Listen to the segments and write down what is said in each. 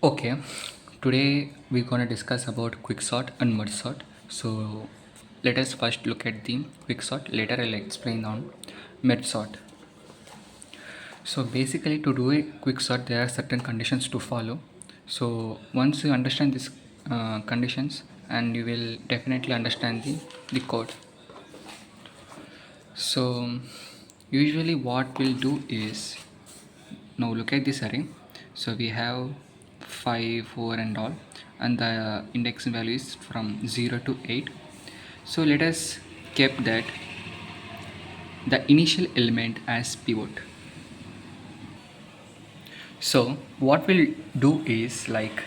Okay, today we're gonna discuss about quicksort and merge sort. So let us first look at the quicksort. Later I'll explain on merge sort. So basically, to do a quicksort, there are certain conditions to follow. So once you understand these conditions, and you will definitely understand the code. So usually, what we'll do is now look at this array. So we have 5, 4 and all, and the index value is from 0 to 8. So let us keep that the initial element as pivot. So what we'll do is, like,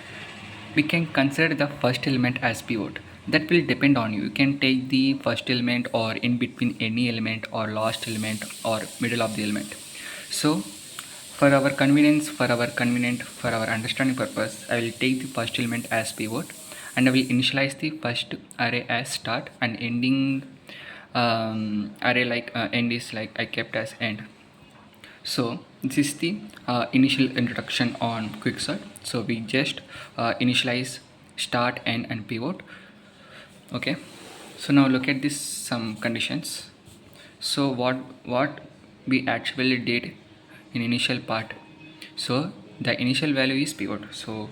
we can consider the first element as pivot. That will depend on you. You can take the first element or in between any element or last element or middle of the element. So for our understanding purpose, I will take the first element as pivot, and I will initialize the first array as start, and ending array like end is like I kept as end. So this is the initial introduction on quicksort. So we just initialize start, end and pivot. Okay, so now look at this some conditions. So what we actually did in initial part. So the initial value is pivot, so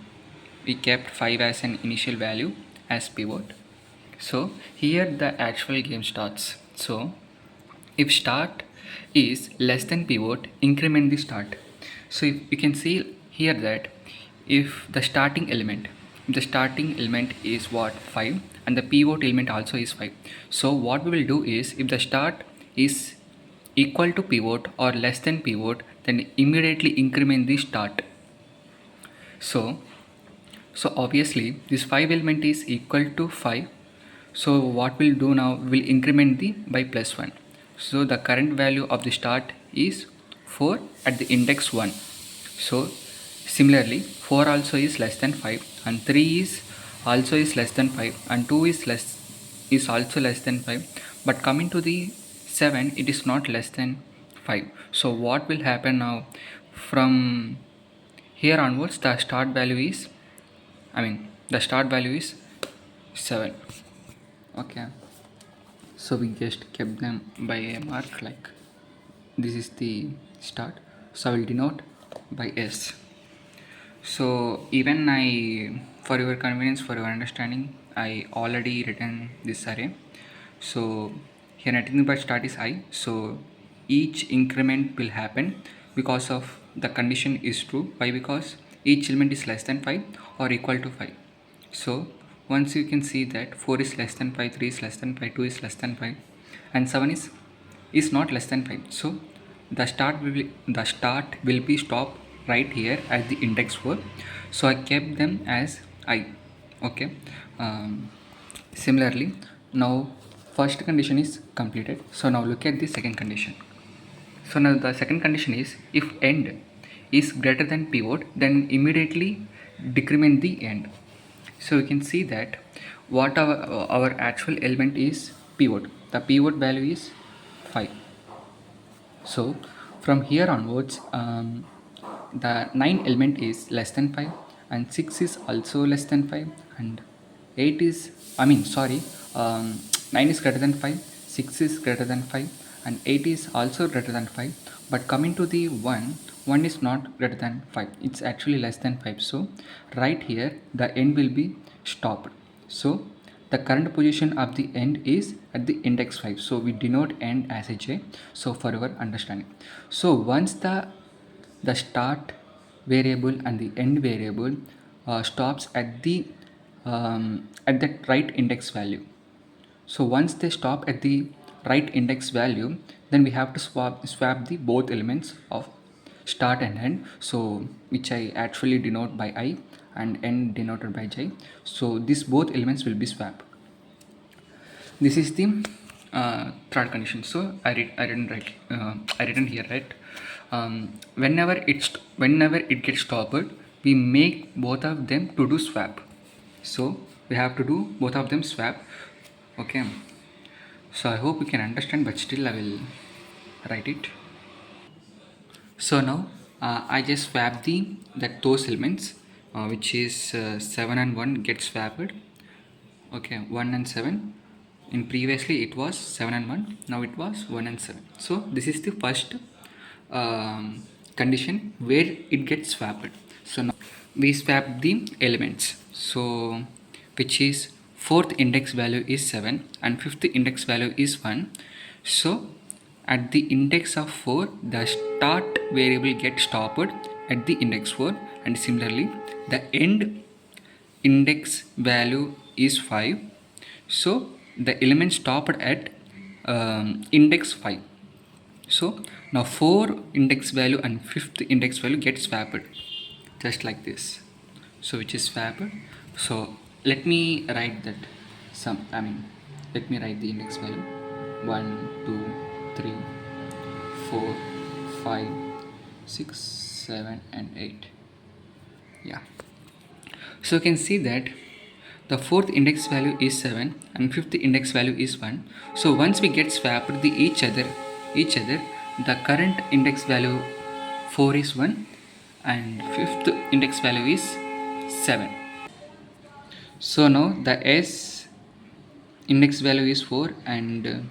we kept 5 as an initial value as pivot. So here the actual game starts. So if start is less than pivot, increment the start. So if you can see here that if the starting element is what 5, and the pivot element also is 5. So what we will do is, if the start is equal to pivot or less than pivot, then immediately increment the start. So obviously this 5 element is equal to 5. So what we'll do now, we'll increment the by plus 1. So the current value of the start is 4 at the index 1. So similarly 4 also is less than 5, and 3 is also is less than 5, and 2 is also less than 5. But coming to the 7, it is not less than 5. So what will happen now, from here onwards the start value is, the start value is 7. Okay, so we just kept them by a mark, like this is the start, so I will denote by S. So even I, for your convenience, for your understanding, I already written this array. So here nothing but start is I, so each increment will happen because of the condition is true. Why? Because each element is less than 5 or equal to 5. So once you can see that 4 is less than 5, 3 is less than 5, 2 is less than 5, and 7 is not less than 5. So the start will be stopped right here at the index 4. So I kept them as I. Okay. Similarly, now first condition is completed. So now look at the second condition. So now the second condition is, if end is greater than pivot, then immediately decrement the end. So you can see that what our actual element is pivot. The pivot value is 5. So from here onwards, the 9 element is less than 5, and 6 is also less than 5, and 8 is, 9 is greater than 5, 6 is greater than 5, and 8 is also greater than 5. But coming to the 1 is not greater than 5, it's actually less than 5. So right here the end will be stopped. So the current position of the end is at the index 5. So we denote end as a J. So for our understanding, so once the start variable and the end variable stops at the right index value. So once they stop at the right index value, then we have to swap the both elements of start and end. So which I actually denote by I, and end denoted by J. So these both elements will be swapped. This is the third condition. So I written here, right? Whenever it gets stopped, we make both of them to do swap. So we have to do both of them swap. Okay, so I hope you can understand, but still I will write it. So now I just swap those elements which is 7 and 1 gets swapped. Okay, 1 and 7. In previously it was 7 and 1, now it was 1 and 7. So this is the first condition where it gets swapped. So now we swap the elements. So which is fourth index value is 7 and fifth index value is 1. So at the index of 4, the start variable gets stopped at the index 4, and similarly the end index value is 5. So the element stopped at index 5. So now 4 index value and 5th index value gets swapped just like this. So which is swapped. So let me write that let me write the index value 1, 2, 3, 4, 5, 6, 7 and 8. Yeah. So you can see that the fourth index value is 7 and fifth index value is 1. So once we get swapped each other, the current index value 4 is 1 and fifth index value is 7. So now the S index value is 4 and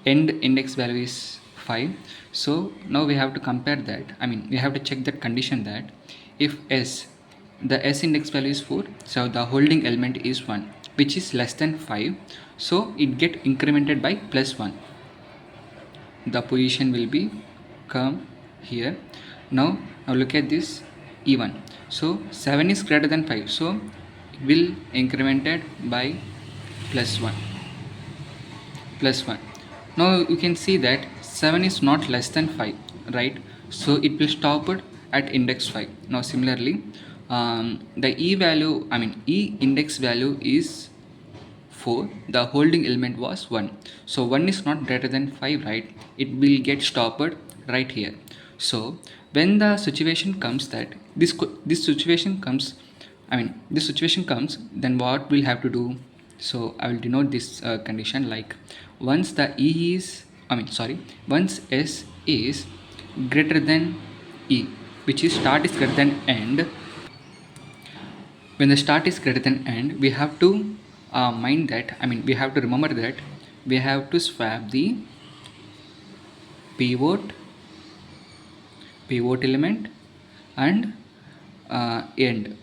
end index value is 5. So now we have to compare that. We have to check that condition that if the S index value is 4, so the holding element is 1, which is less than 5. So it get incremented by plus 1. The position will be come here. Now look at this E1. So 7 is greater than 5. So it will incremented by plus 1. Now you can see that 7 is not less than 5, right? So it will stop it at index 5. Now similarly, the E index value is 4, the holding element was 1. So 1 is not greater than 5, right? It will get stopped right here. So when the situation comes that this situation comes, then what we'll have to do? So I will denote this condition like once once S is greater than E, which is start is greater than end. When the start is greater than end, we have to we have to remember that we have to swap the pivot element and end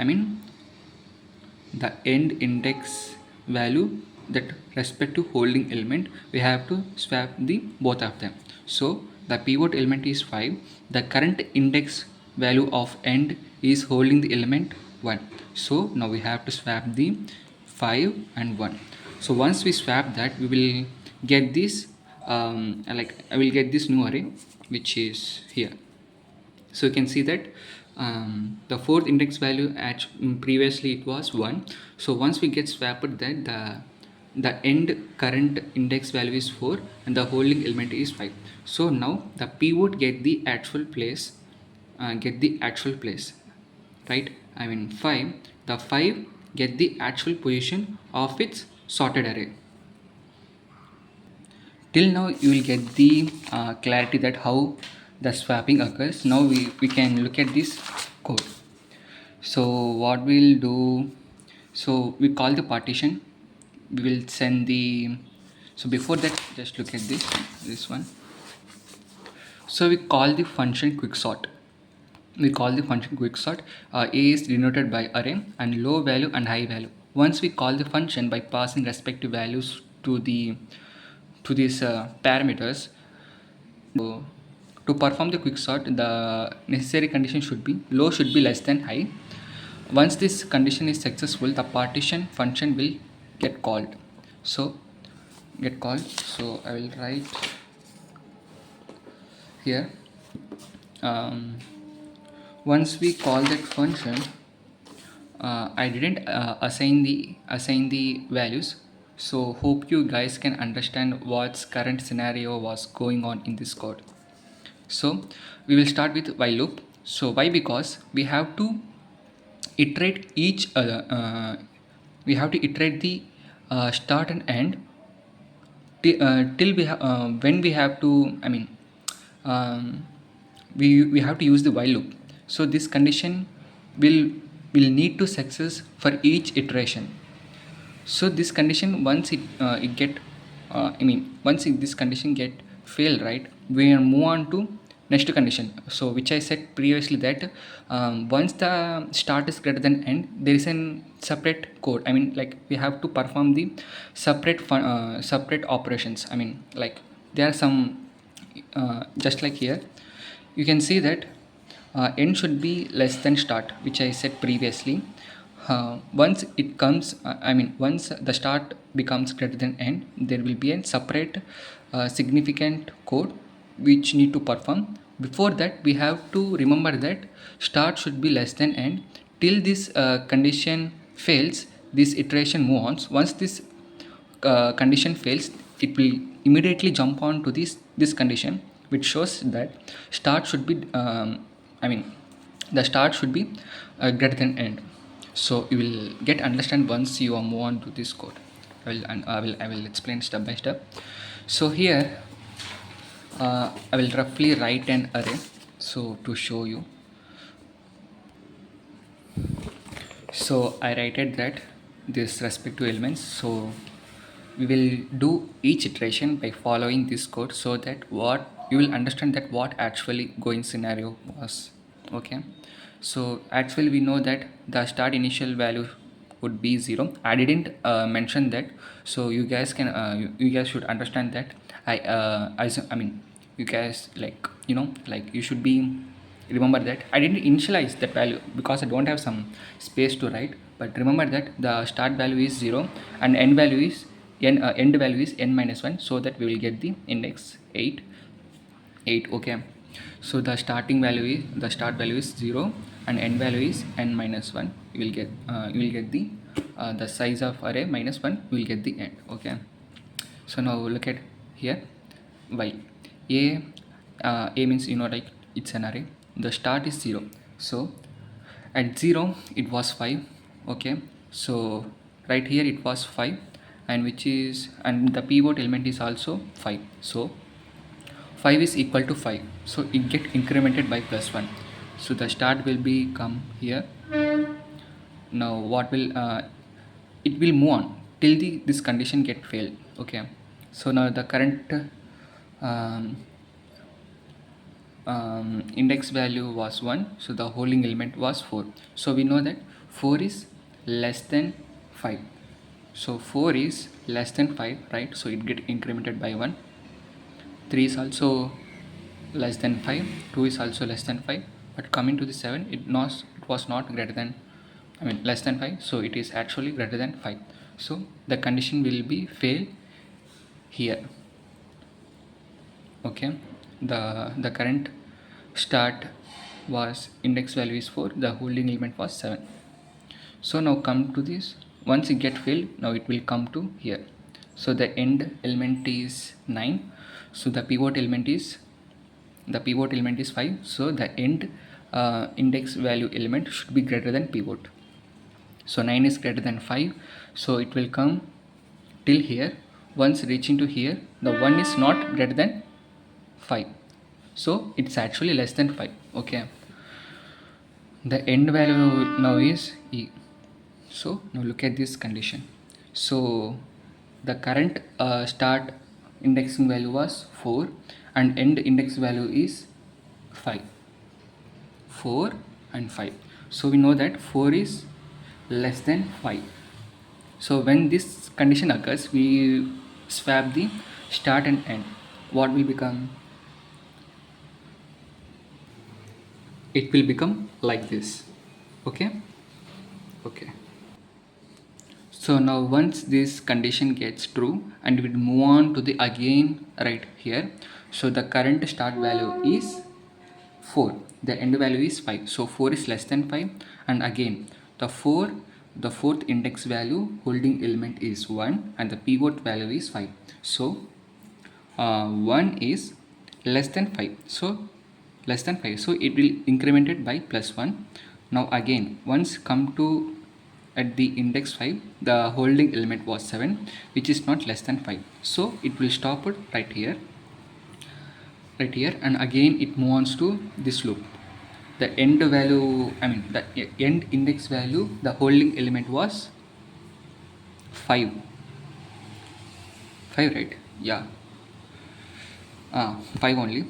the end index value that respect to holding element. We have to swap the both of them. So the pivot element is 5, the current index value of end is holding the element 1. So now we have to swap the 5 and 1. So once we swap that, we will get this I will get this new array which is here. So you can see that the fourth index value at previously it was 1. So once we get swapped that, the end current index value is 4 and the holding element is 5. So now the pivot get the actual place, right? 5, the 5 get the actual position of its sorted array. Till now you will get the clarity that how the swapping occurs. Now we can look at this code. So what we'll do, so we call the partition, we will send the, so before that just look at this one. So we call the function quicksort. A is denoted by array and low value and high value. Once we call the function by passing respective values to these parameters, so to perform the quicksort, the necessary condition should be low should be less than high. Once this condition is successful, the partition function will get called. So I will write here. Once we call that function, I didn't assign the values. So hope you guys can understand what's current scenario was going on in this code. So we will start with while loop. So why? Because we have to iterate we have to iterate the start and end till when we have to we have to use the while loop. So this condition will will need to success for each iteration. So this condition, once it get once this condition get fail, right, we will move on to next condition. So which I said previously that once the start is greater than end, there is an separate code. Like we have to perform the separate operations. Like there are some just like here you can see that end should be less than start, which I said previously. Once it comes, once the start becomes greater than end, there will be a separate significant code which need to perform. Before that, we have to remember that start should be less than end. Till this condition fails, this iteration moves on. Once this condition fails, it will immediately jump on to this condition, which shows that start should be the start should be greater than end. So you will get understand once you move on to this code. I will explain step by step. So here I will roughly write an array so to show you. So I write that this respective elements. So we will do each iteration by following this code, so that what you will understand that what actually going scenario was. Okay, so actually we know that the start initial value would be 0. I didn't mention that, so you guys can you guys should understand that you guys, like, like you should be remember that I didn't initialize that value because I don't have some space to write. But remember that the start value is 0 and end value is end value is n minus 1, so that we will get the index 8. Okay, so the start value is 0 and end value is n minus 1. You will get the size of array minus 1. You will get the end. Okay, so now look at here. Y a means, like it's an array. The start is 0, so at 0 it was 5. Okay, so right here it was 5, and the pivot element is also 5. So 5 is equal to 5, so it get incremented by +1. So the start will be come here. Now what will it will move on till this condition get failed. Okay, so now the current index value was 1, so the holding element was 4. So we know that 4 is less than 5. So 4 is less than 5, right? So it get incremented by 1. 3 is also less than 5. 2 is also less than 5. But coming to the 7, it was not greater than, less than 5. So it is actually greater than 5. So the condition will be fail here. Okay, the current start was index value is 4, the holding element was 7. So now come to this. Once it get filled, now it will come to here. So the end element is 9. So the pivot element is 5. So the end index value element should be greater than pivot. So 9 is greater than 5. So it will come till here. Once reaching to here, the 1 is not greater than 5. So it's actually less than 5. Okay, the end value now is e. So now look at this condition. So the current start indexing value was 4 and end index value is 5. 4 and 5. So we know that 4 is less than 5. So when this condition occurs, we swap the start and end. What will become? It will become like this. Okay. So now once this condition gets true, and we move on to the again right here. So the current start value is 4, the end value is 5. So 4 is less than 5, and again the fourth index value holding element is 1 and the pivot value is 5. So 1 is less than 5. So less than 5, so it will incremented by +1. Now again, once come to at the index 5, the holding element was 7, which is not less than 5. So it will stop it right here, and again it moves to this loop. the end value, I mean the end index value, the holding element was 5. 5, right? Yeah. 5 only.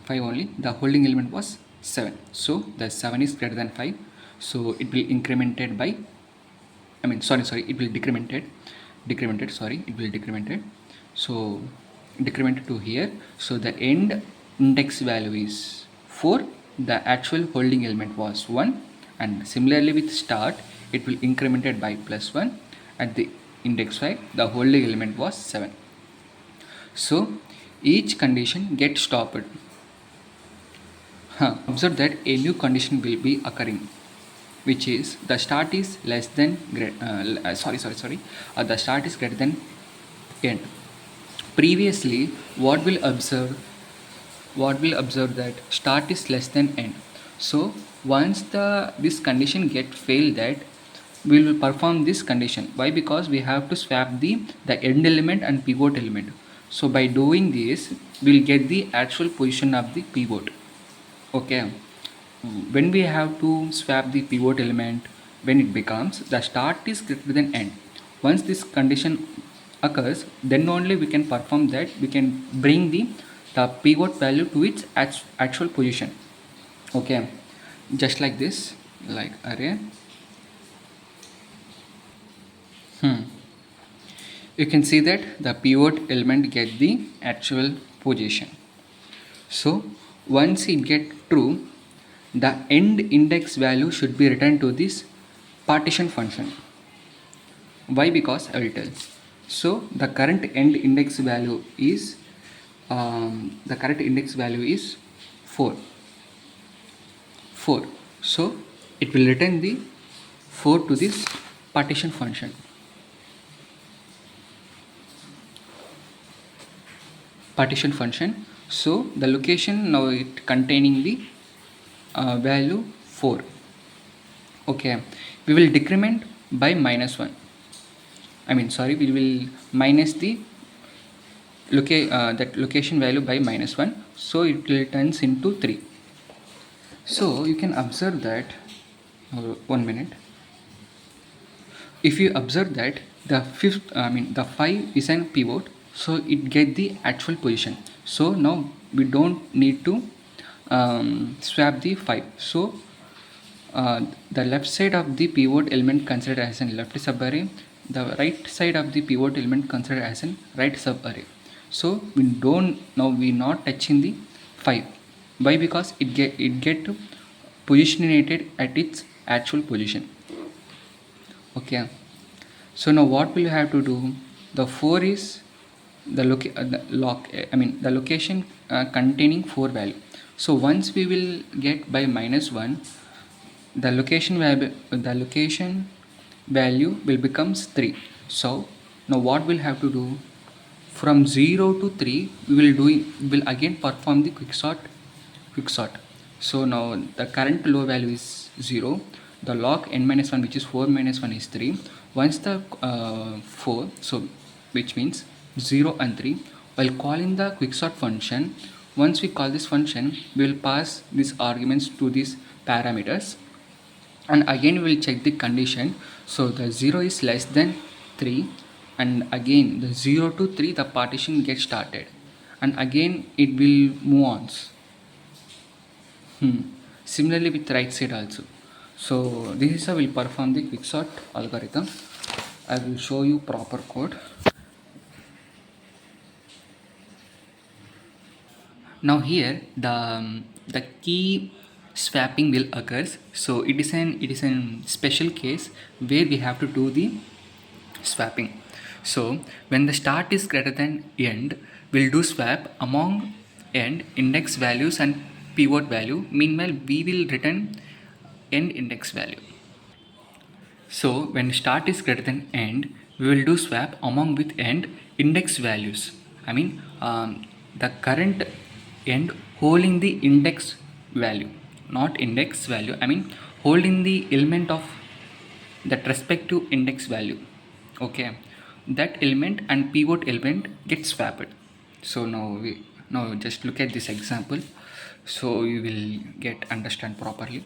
5 only. The holding element was 7. So the 7 is greater than 5. So it will incremented by, I mean, sorry, it will decremented, sorry, it will decremented. So decremented to here. So the end index value is 4. The actual holding element was 1. And similarly with start, it will incremented by +1. At the index 5, the holding element was 7. So each condition gets stopped. Observe that a new condition will be occurring, which is the start is less than the start is greater than end. Previously, what will observe that start is less than end. So once this condition get failed, that we will perform this condition. Why? Because we have to swap the end element and pivot element. So by doing this, we'll get the actual position of the pivot. Okay. When we have to swap the pivot element, when it becomes the start is greater than end. Once this condition occurs, then only we can perform that. We can bring the pivot value to its actual position. Okay, just like this, like array. You can see that the pivot element get the actual position. So once it get true, the end index value should be returned to this partition function. Why? Because I will tell. So the current end index value is 4. 4. So it will return the 4 to this partition function. So the location now it containing the value 4. Okay, we will decrement by -1. I mean, sorry, we will minus the that location value by -1. So it will turns into 3. So you can observe that. 1 minute. If you observe that the 5 is an pivot, so it get the actual position. So now we don't need to swap the 5. So the left side of the pivot element considered as an left subarray, the right side of the pivot element considered as an right subarray. So we not touching the 5. Why? Because it get positionated at its actual position. Okay, so now what will you have to do? The 4 is the location containing 4 value. So once we will get by -1, the location value will becomes 3. So now what we'll have to do? From 0 to 3, we will again perform the quicksort. So now the current low value is 0. The log n-1, which is 4 minus 1, is 3. Once the 4, so which means 0 and 3, while calling the quicksort function, once we call this function, we will pass these arguments to these parameters, and again we will check the condition. So the 0 is less than 3, and again the 0 to 3 the partition gets started, and again it will move on. Similarly with right side also. So this is how we'll perform the quicksort algorithm. I will show you proper code. Now here the key swapping will occurs. So it is an special case where we have to do the swapping. So when the start is greater than end, we'll do swap among end index values and pivot value. Meanwhile, we will return end index value. So when start is greater than end, we will do swap among with end index values. I mean the current end holding the index value, not index value. I mean holding the element of that respective index value. Okay, that element and pivot element gets swapped. So now just look at this example. so you will get understand properly.